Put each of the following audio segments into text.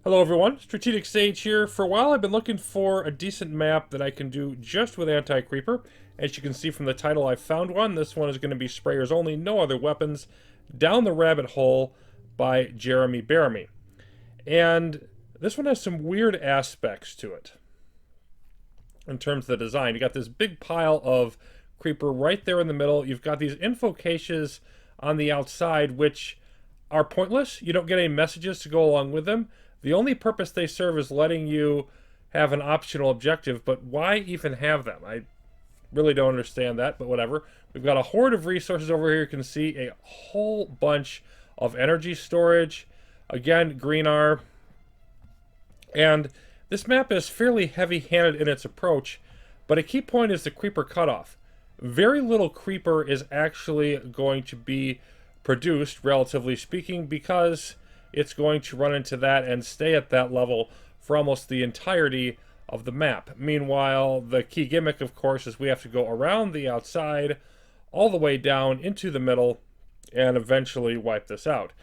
Hello everyone, Strategic Sage here. For a while I've been looking for a decent map that I can do just with anti-creeper. As you can see from the title, I found one. This one is going to be sprayers only, no other weapons. Down the Rabbit Hole by JerimyBerimy. And this one has some weird aspects to it in terms of the design. You got this big pile of creeper right there in the middle. You've got these info caches on the outside which are pointless. You don't get any messages to go along with them. The only purpose they serve is letting you have an optional objective, but why even have them? I really don't understand that, but whatever. We've got a horde of resources over here. You can see a whole bunch of energy storage. Again, green R. And this map is fairly heavy-handed in its approach, but a key point is the creeper cutoff. Very little creeper is actually going to be produced, relatively speaking, because it's going to run into that and stay at that level for almost the entirety of the map. Meanwhile, the key gimmick, of course, is we have to go around the outside, all the way down into the middle, and eventually wipe this out.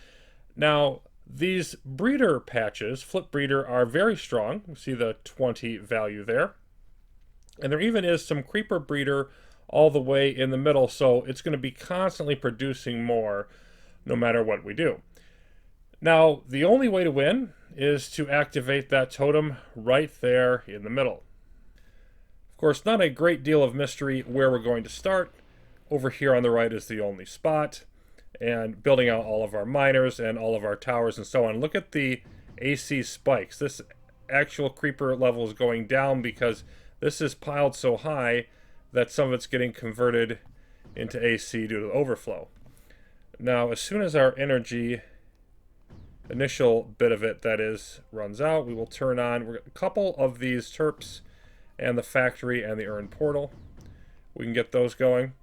Now, these breeder patches, flip breeder, are very strong. You see the 20 value there. And there even is some creeper breeder all the way in the middle, so it's going to be constantly producing more no matter what we do. Now, the only way to win is to activate that totem right there in the middle. Of course, not a great deal of mystery where we're going to start. Over here on the right is the only spot, and building out all of our miners and all of our towers and so on. Look at the AC spikes. This actual creeper level is going down because this is piled so high that some of it's getting converted into AC due to the overflow. Now, as soon as our energy, initial bit of it that is, runs out, we will turn on a couple of these terps and the factory and the urn portal. We can get those going.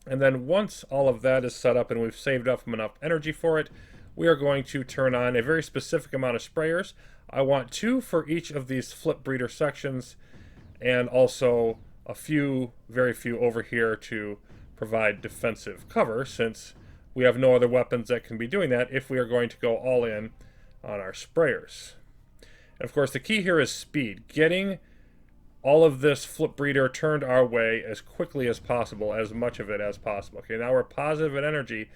And then once all of that is set up and we've saved up enough energy for it, we are going to turn on a very specific amount of sprayers. I want 2 for each of these flip breeder sections, and also a few, very few over here to provide defensive cover, since we have no other weapons that can be doing that if we are going to go all in on our sprayers. And of course, the key here is speed. Getting all of this flip breeder turned our way as quickly as possible, as much of it as possible. Okay, now we're positive in energy,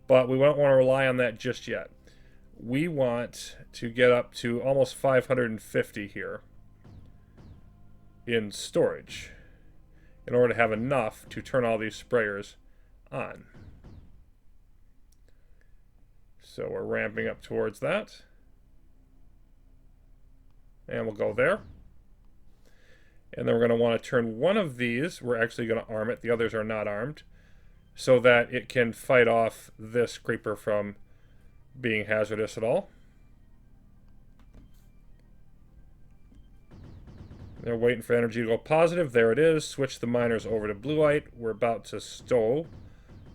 but we don't want to rely on that just yet. We want to get up to almost 550 here in storage in order to have enough to turn all these sprayers on. So we're ramping up towards that. And we'll go there. And then we're going to want to turn one of these. We're actually going to arm it. The others are not armed, so that it can fight off this creeper from being hazardous at all. They're waiting for energy to go positive. There it is. Switch the miners over to blue light. We're about to stow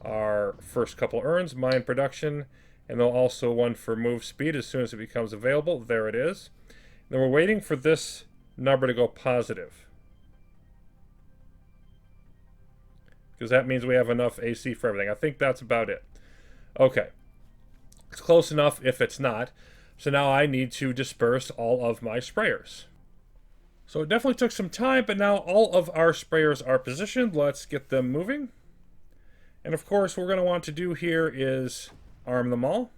our first couple urns, mine production, and then also one for move speed as soon as it becomes available. There it is. Then we're waiting for this number to go positive, because that means we have enough AC for everything. I think that's about it. Okay. It's close enough if it's not. So now I need to disperse all of my sprayers. So it definitely took some time, but now all of our sprayers are positioned. Let's get them moving. And of course, what we're going to want to do here is arm them all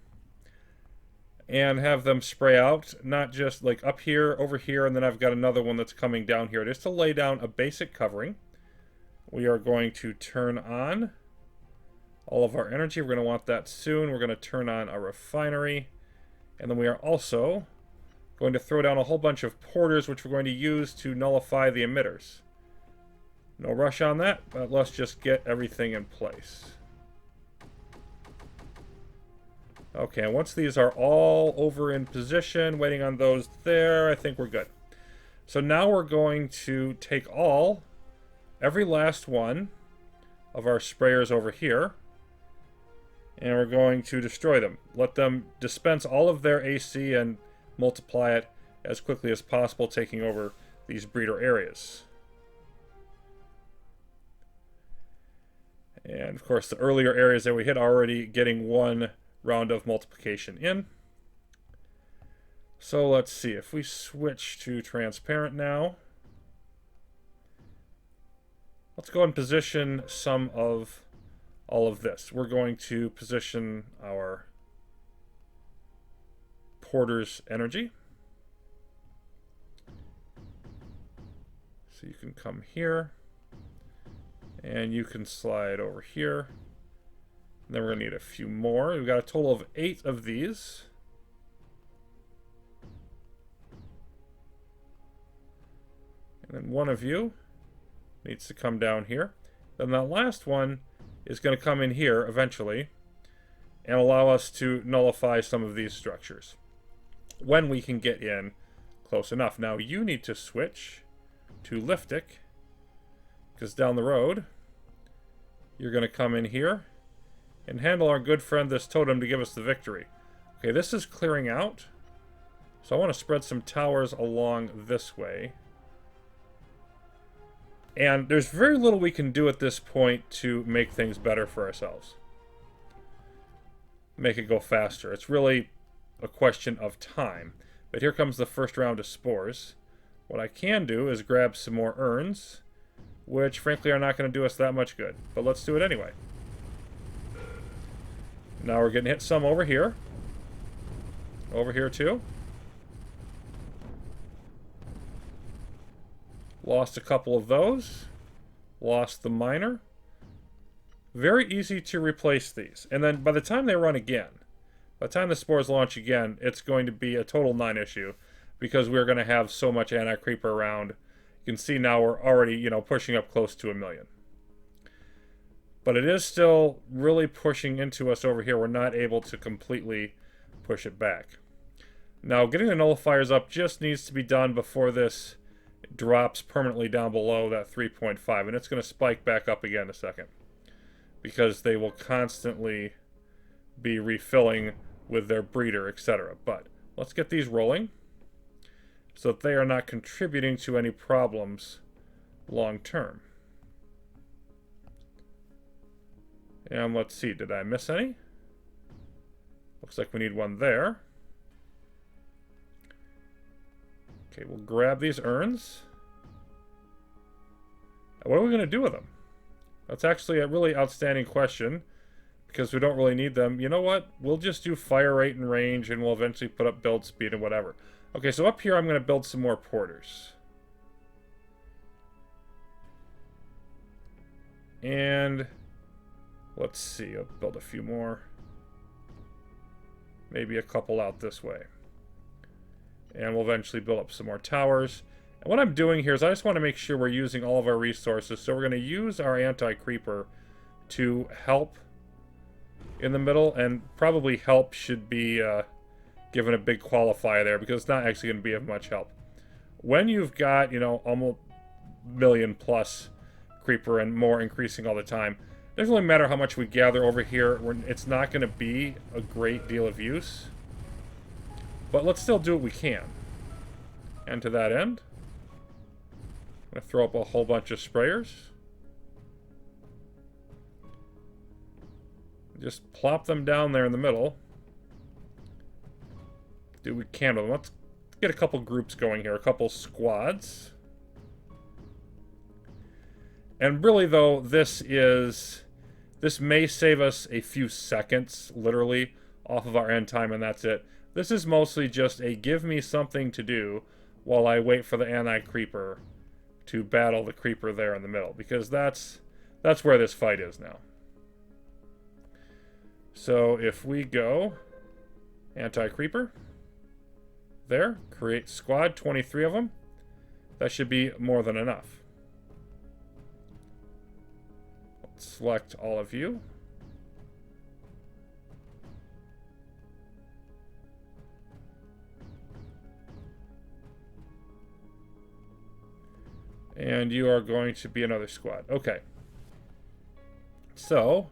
and have them spray out, not just like up here, over here, and then I've got another one that's coming down here, just to lay down a basic covering. We are going to turn on all of our energy. We're going to want that soon. We're going to turn on a refinery, and then we are also going to throw down a whole bunch of porters, which we're going to use to nullify the emitters. No rush on that, but let's just get everything in place. Okay, and once these are all over in position, waiting on those there, I think we're good. So now we're going to take every last one of our sprayers over here, and we're going to destroy them. Let them dispense all of their AC and multiply it as quickly as possible, taking over these breeder areas. And of course, the earlier areas that we hit are already getting one round of multiplication in. So let's see, if we switch to transparent now, let's go and position some of all of this. We're going to position our porter's energy. So you can come here, and you can slide over here. And then we're going to need a few more. We've got a total of 8 of these. And then one of you needs to come down here. Then that last one is going to come in here eventually and allow us to nullify some of these structures when we can get in close enough. Now you need to switch to Liftic, because down the road you're going to come in here and handle our good friend this totem to give us the victory. Okay, this is clearing out, so I want to spread some towers along this way. And there's very little we can do at this point to make things better for ourselves. Make it go faster. It's really a question of time. But here comes the first round of spores. What I can do is grab some more urns, which frankly are not going to do us that much good. But let's do it anyway. Now we're getting hit some over here. Over here too. Lost a couple of those. Lost the miner. Very easy to replace these. And then by the time they run again, by the time the spores launch again, it's going to be a total non-issue because we're going to have so much anti-creeper around. You can see now we're already, you know, pushing up close to 1 million. But it is still really pushing into us over here. We're not able to completely push it back. Now, getting the nullifiers up just needs to be done before this drops permanently down below that 3.5, and it's going to spike back up again in a second because they will constantly be refilling with their breeder, etc. But let's get these rolling so that they are not contributing to any problems long term. And let's see, did I miss any? Looks like we need one there. Okay, we'll grab these urns. What are we going to do with them? That's actually a really outstanding question, because we don't really need them. You know what? We'll just do fire rate and range, and we'll eventually put up build speed and whatever. Okay, so up here I'm going to build some more porters. And let's see, I'll build a few more. Maybe a couple out this way. And we'll eventually build up some more towers. And what I'm doing here is I just want to make sure we're using all of our resources. So we're going to use our anti-creeper to help in the middle. And probably help should be given a big qualifier there, because it's not actually going to be of much help. When you've got, you know, almost 1 million plus creeper and more increasing all the time, it doesn't really matter how much we gather over here. It's not going to be a great deal of use. But let's still do what we can. And to that end, I'm going to throw up a whole bunch of sprayers. Just plop them down there in the middle. Do what we can with them. Let's get a couple groups going here, a couple squads. And really, though, this may save us a few seconds, literally, off of our end time, and that's it. This is mostly just a give me something to do while I wait for the anti-creeper to battle the creeper there in the middle, because that's where this fight is now. So if we go anti-creeper, there, create squad, 23 of them, that should be more than enough. Let's select all of you. And you are going to be another squad. Okay. So,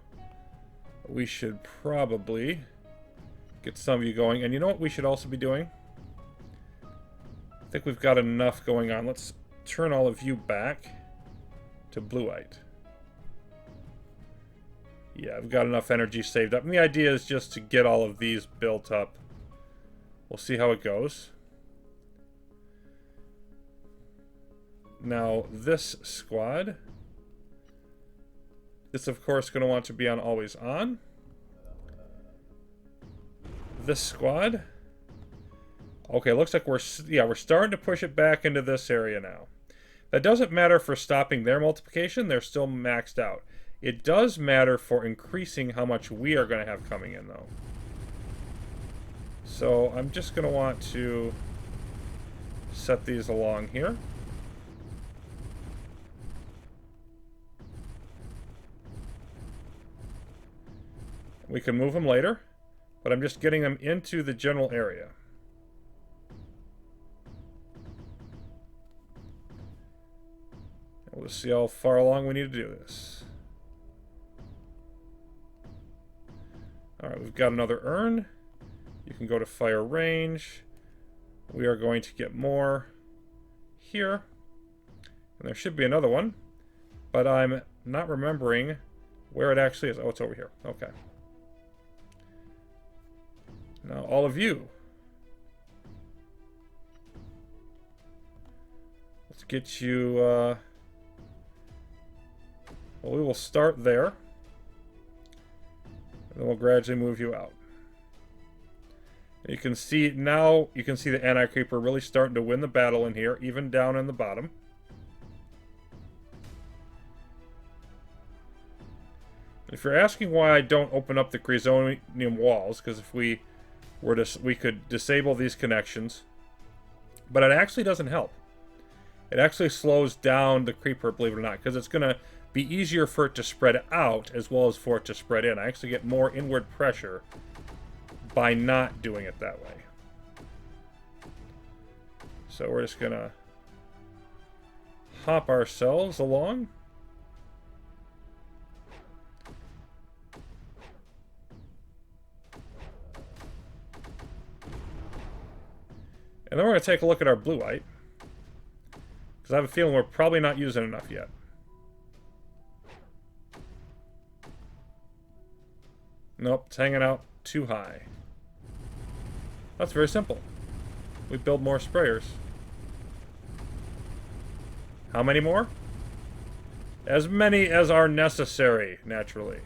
we should probably get some of you going. And you know what we should also be doing? I think we've got enough going on. Let's turn all of you back to blueite. Yeah, I've got enough energy saved up. And the idea is just to get all of these built up. We'll see how it goes. Now, this squad is, of course, going to want to be on always on. This squad. Okay, looks like we're starting to push it back into this area now. That doesn't matter for stopping their multiplication. They're still maxed out. It does matter for increasing how much we are going to have coming in, though. So I'm just going to want to set these along here. We can move them later, but I'm just getting them into the general area. We'll just see how far along we need to do this. Alright, we've got another urn. You can go to fire range. We are going to get more here. And there should be another one. But I'm not remembering where it actually is. Oh, it's over here. Okay. Now, all of you. Let's get you... well, we will start there. And then we'll gradually move you out. You can see now, you can see the anticreeper really starting to win the battle in here, even down in the bottom. If you're asking why I don't open up the Cresonium walls, because if we were to, we could disable these connections, but it actually doesn't help. It actually slows down the creeper, believe it or not, because it's going to be easier for it to spread out as well as for it to spread in. I actually get more inward pressure by not doing it that way. So we're just gonna hop ourselves along. And then we're gonna take a look at our blue light, because I have a feeling we're probably not using enough yet. Nope, it's hanging out too high. That's very simple. We build more sprayers. How many more? As many as are necessary, naturally.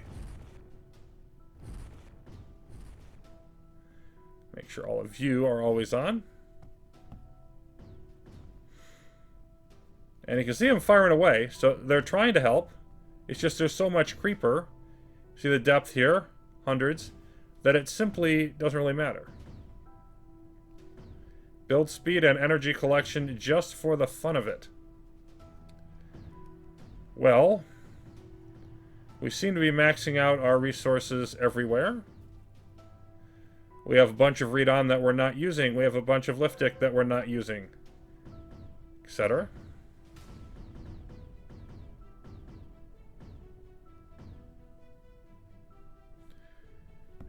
Make sure all of you are always on. And you can see them firing away, so they're trying to help. It's just there's so much creeper. See the depth here? Hundreds. That it simply doesn't really matter. Build speed and energy collection just for the fun of it. Well, we seem to be maxing out our resources everywhere. We have a bunch of read-on that we're not using. We have a bunch of liftic that we're not using, etc.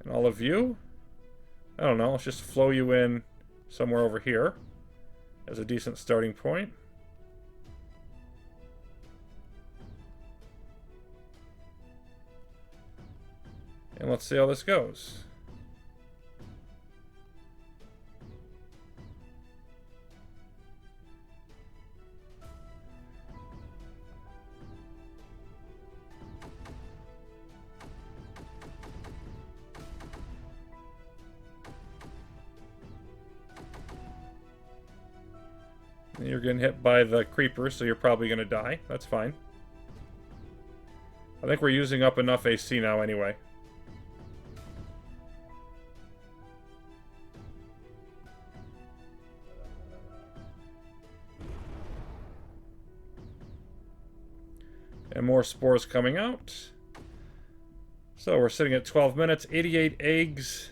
And all of you, I don't know, let's just flow you in somewhere over here as a decent starting point. And let's see how this goes. You're getting hit by the creeper, so you're probably going to die. That's fine. I think we're using up enough AC now anyway. And more spores coming out. So we're sitting at 12 minutes, 88 eggs.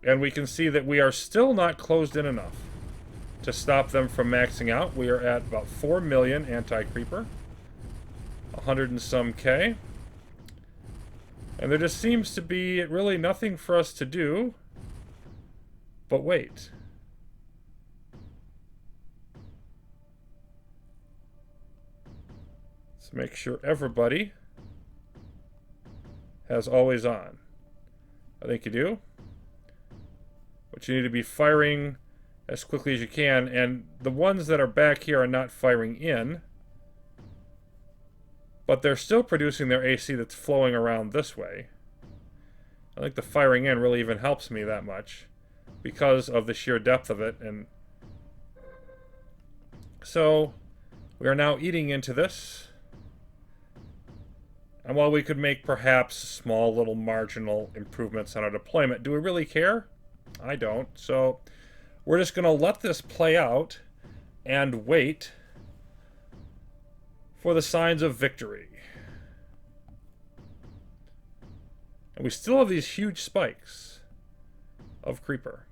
And we can see that we are still not closed in enough to stop them from maxing out. We are at about 4 million anti-creeper. 100 and some K. And there just seems to be really nothing for us to do but wait. Let's make sure everybody has always on. I think you do. But you need to be firing as quickly as you can. And the ones that are back here are not firing in, but they're still producing their AC that's flowing around this way. I think the firing in really even helps me that much because of the sheer depth of it. And so we are now eating into this. And while we could make perhaps small little marginal improvements on our deployment, do we really care? I don't. So we're just going to let this play out and wait for the signs of victory. And we still have these huge spikes of creeper.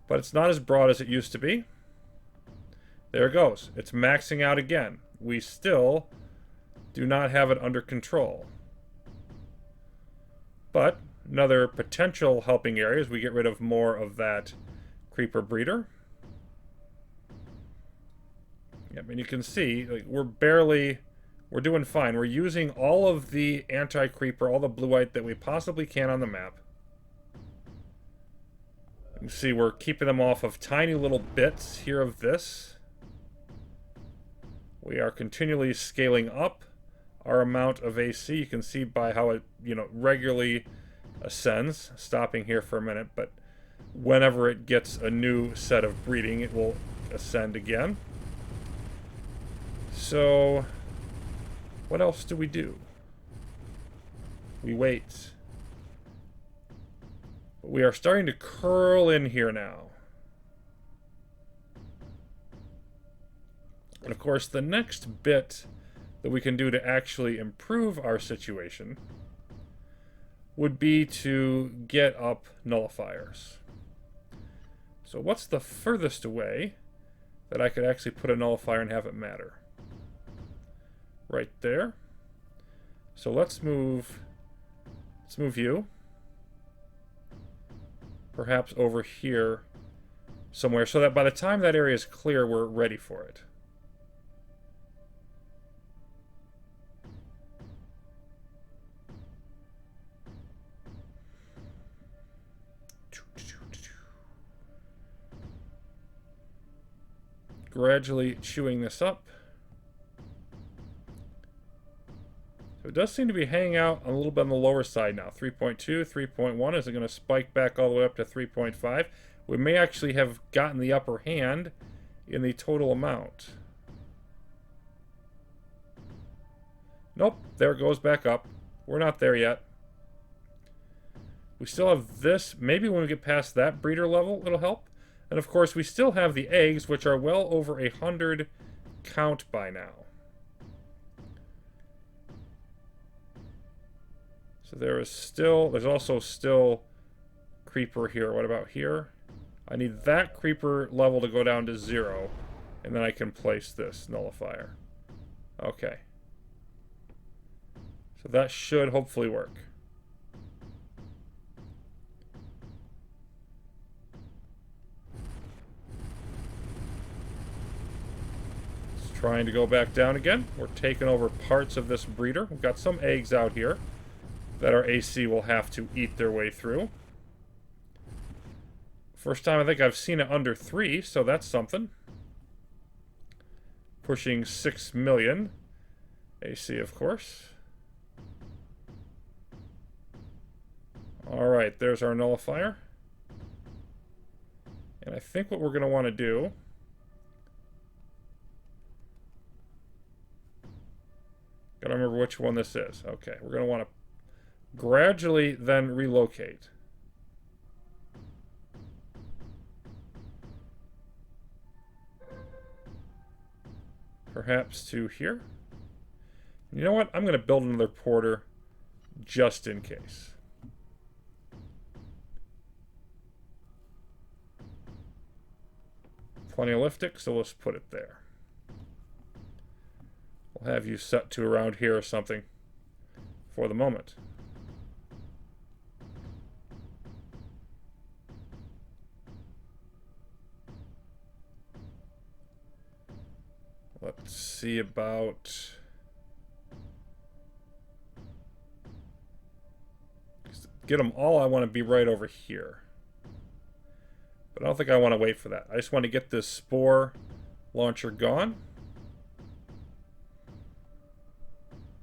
But it's not as broad as it used to be. There it goes. It's maxing out again. We still do not have it under control. But another potential helping area is we get rid of more of that creeper breeder. Yep, and you can see like, we're doing fine. We're using all of the anti-creeper, all the blue-white that we possibly can on the map. You can see we're keeping them off of tiny little bits here of this. We are continually scaling up our amount of AC. You can see by how it, regularly ascends. Stopping here for a minute, but whenever it gets a new set of breeding, it will ascend again. So, what else do we do? We wait. But we are starting to curl in here now. And of course, the next bit that we can do to actually improve our situation would be to get up nullifiers. So what's the furthest away that I could actually put a nullifier and have it matter? Right there. So let's move you. Perhaps over here somewhere, so that by the time that area is clear, we're ready for it. Gradually chewing this up. So it does seem to be hanging out a little bit on the lower side now. 3.2, 3.1. Is it going to spike back all the way up to 3.5? We may actually have gotten the upper hand in the total amount. Nope, there it goes back up. We're not there yet. We still have this. Maybe when we get past that breeder level, it'll help. And of course, we still have the eggs, which are well over 100 count by now. So there's also still creeper here. What about here? I need that creeper level to go down to 0, and then I can place this nullifier. Okay. So that should hopefully work. Trying to go back down again. We're taking over parts of this breeder. We've got some eggs out here that our AC will have to eat their way through. First time I think I've seen it under 3, so that's something. Pushing 6 million AC, of course. Alright, there's our nullifier. And I think what we're going to want to do... Gotta remember which one this is. Okay, we're going to want to gradually then relocate. Perhaps to here. You know what? I'm going to build another porter just in case. Plenty of liftic, so let's put it there. We'll have you set to around here or something for the moment. Let's see about... Get them all, I want to be right over here. But I don't think I want to wait for that. I just want to get this spore launcher gone.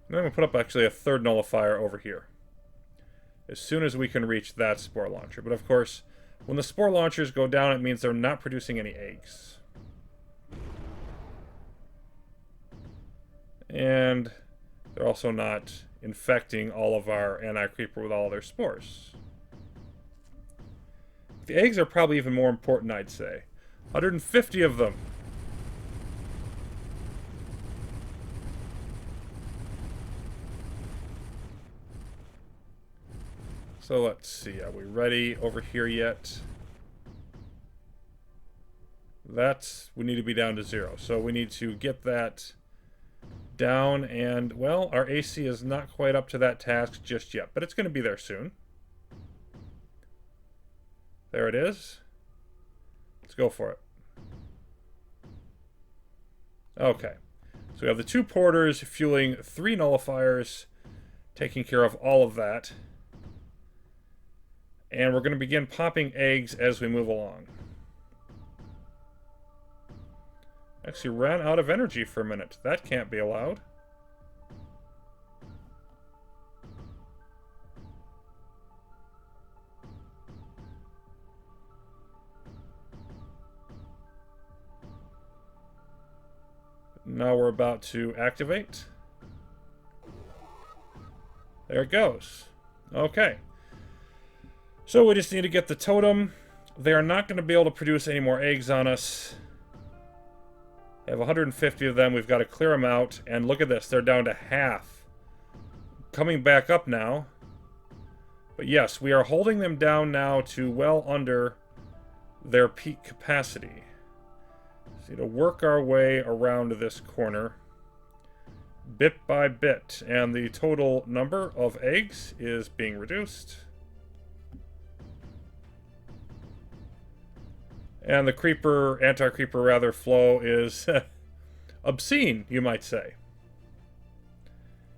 And I'm going to put up actually a third nullifier over here. As soon as we can reach that spore launcher. But of course, when the spore launchers go down, it means they're not producing any eggs. And they're also not infecting all of our anticreeper with all their spores. The eggs are probably even more important, I'd say. 150 of them. So let's see, are we ready over here yet? We need to be down to 0. So we need to get that down, and, well, our AC is not quite up to that task just yet, but it's going to be there soon. There it is. Let's go for it. Okay. So we have the 2 porters fueling 3 nullifiers, taking care of all of that. And we're going to begin popping eggs as we move along. Actually ran out of energy for a minute. That can't be allowed. Now we're about to activate. There it goes. Okay. So we just need to get the totem. They are not going to be able to produce any more eggs on us. I have 150 of them. We've got to clear them out. And look at this. They're down to half. Coming back up now. But yes, we are holding them down now to well under their peak capacity. So we need to work our way around this corner bit by bit. And the total number of eggs is being reduced. And the anti-creeper rather, flow is obscene, you might say.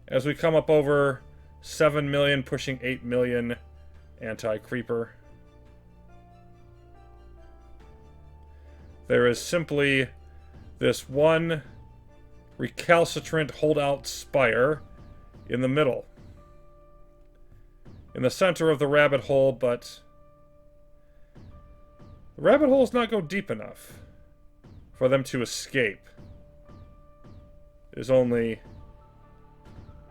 As we come up over 7 million, pushing 8 million anti-creeper. There is simply this one recalcitrant holdout spire in the middle. In the center of the rabbit hole, but the rabbit holes not go deep enough for them to escape. It is only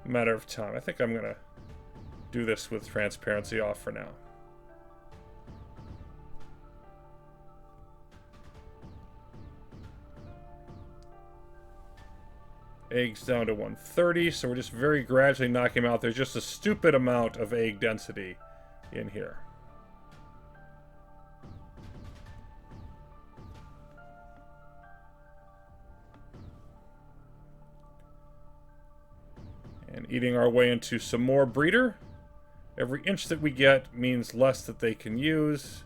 a matter of time. I think I'm going to do this with transparency off for now. Eggs down to 130, so we're just very gradually knocking them out. There's just a stupid amount of egg density in here. And eating our way into some more breeder. Every inch that we get means less that they can use,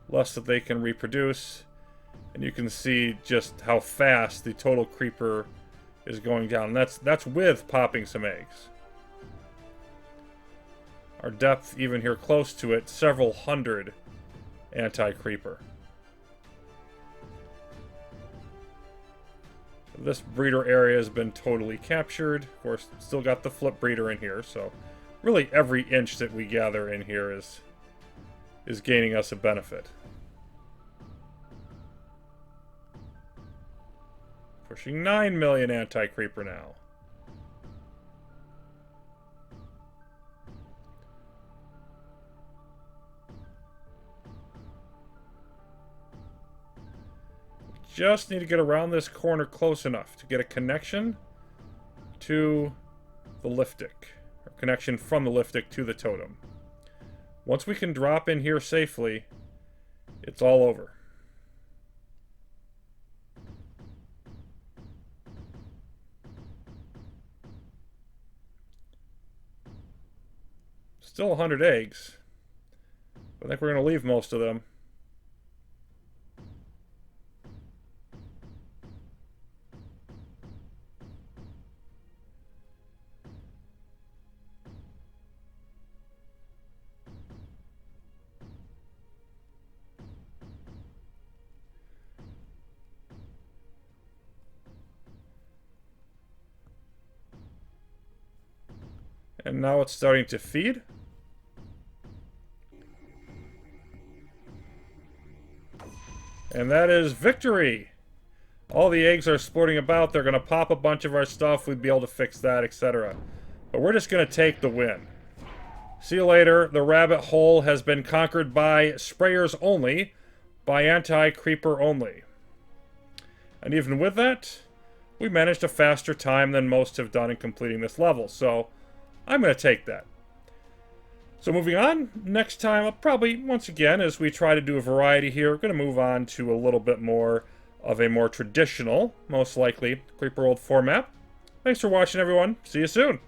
less that they can reproduce. And you can see just how fast the total creeper is going down. And that's with popping some eggs. Our depth, even here close to it, several hundred anti-creeper. This breeder area has been totally captured. Of course, still got the flip breeder in here, so really every inch that we gather in here is gaining us a benefit. Pushing 9 million anti-creeper now. Just need to get around this corner close enough to get a connection to the liftic, or connection from the liftic to the totem. Once we can drop in here safely, it's all over. Still 100 eggs. I think we're going to leave most of them. And now it's starting to feed. And that is victory! All the eggs are sporting about. They're going to pop a bunch of our stuff. We'd be able to fix that, etc. But we're just going to take the win. See you later. The rabbit hole has been conquered by sprayers only. By anti-creeper only. And even with that, we managed a faster time than most have done in completing this level. So, I'm going to take that. So moving on, next time, I'll probably, once again, as we try to do a variety here, we're going to move on to a little bit more of a more traditional, most likely, Creeper World format. Thanks for watching, everyone. See you soon.